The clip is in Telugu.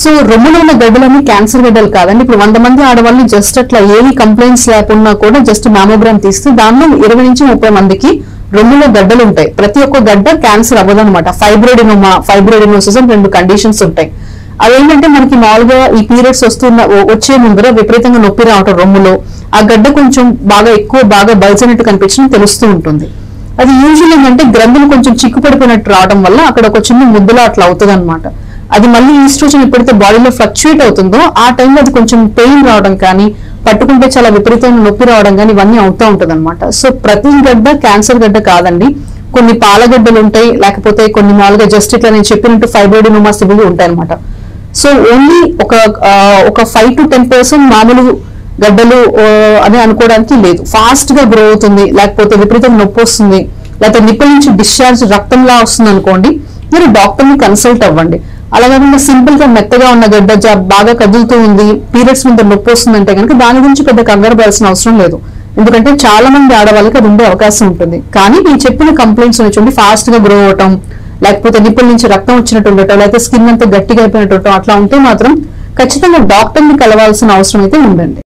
సో రొమ్ములో ఉన్న గడ్డలన్నీ క్యాన్సర్ గడ్డలు కాదండి. ఇప్పుడు 100 మంది ఆడవాళ్ళు జస్ట్ అట్లా ఏవి కంప్లైంట్స్ లేకున్నా కూడా జస్ట్ మ్యామోగ్రామ్ తీస్తే దానిలో 20 నుంచి 30 మందికి రొమ్ములో గడ్డలు ఉంటాయి. ప్రతి ఒక్క గడ్డ క్యాన్సర్ అవ్వదు అనమాట. ఫైబ్రోయిడినోసిస్ అని 2 కండిషన్స్ ఉంటాయి. అదేంటంటే మనకి మామూలుగా ఈ పీరియడ్స్ వచ్చే ముందర విపరీతంగా నొప్పి రావటం రొమ్ములో, ఆ గడ్డ కొంచెం బాగా బల్జనట్టు కనిపించడం తెలుస్తూ ఉంటుంది. అది యూజువల్ ఏంటంటే గ్రంథులు కొంచెం చిక్కుపడిపోయినట్టు రావడం వల్ల అక్కడ ఒక చిన్న ముద్దులో అట్లా అవుతుంది అనమాట. అది మళ్ళీ ఈస్ట్రోజన్ ఎప్పుడైతే బాడీలో ఫ్లక్చుయేట్ అవుతుందో ఆ టైంలో అది కొంచెం పెయిన్ రావడం కానీ, పట్టుకుంటే చాలా విపరీతమైన నొప్పి రావడం కానీ ఇవన్నీ అవుతూ ఉంటుంది అనమాట. సో ప్రతి గడ్డ క్యాన్సర్ గడ్డ కాదండి. కొన్ని పాలగడ్డలు ఉంటాయి, లేకపోతే కొన్ని మామూలుగా జస్ట్ ఇట్లా నేను చెప్పినట్టు ఫైబ్రోయిడినోమాస్ ఇవి ఉంటాయి అనమాట. సో ఓన్లీ ఒక 5 to 10% మామూలు గడ్డలు అని అనుకోవడానికి లేదు. ఫాస్ట్ గా గ్రో అవుతుంది, లేకపోతే విపరీతంగా నొప్పి వస్తుంది, లేకపోతే నిప్పుల నుంచి డిశ్చార్జ్ రక్తంలా వస్తుంది అనుకోండి, మీరు డాక్టర్ ని కన్సల్ట్ అవ్వండి. అలా కాకుండా సింపుల్ గా మెత్తగా ఉన్న గడ్డ బాగా కదులుతూ ఉంది, పీరియడ్స్ మీద నొప్పి వస్తుందంటే కనుక దాని గురించి పెద్ద కంగారు పడాల్సిన అవసరం లేదు. ఎందుకంటే చాలా మంది ఆడవాళ్ళకి అది ఉండే అవకాశం ఉంటుంది. కానీ నేను చెప్పిన కంప్లైంట్స్ చూడండి, ఫాస్ట్ గా గ్రో అవటం, లేకపోతే నిప్పుల నుంచి రక్తం వచ్చినట్టు ఉండటం, లేకపోతే స్కిన్ అంతా గట్టిగా అయిపోయినట్టు అట్లా ఉంటే మాత్రం ఖచ్చితంగా డాక్టర్ ని కలవాల్సిన అవసరం అయితే ఉందండి.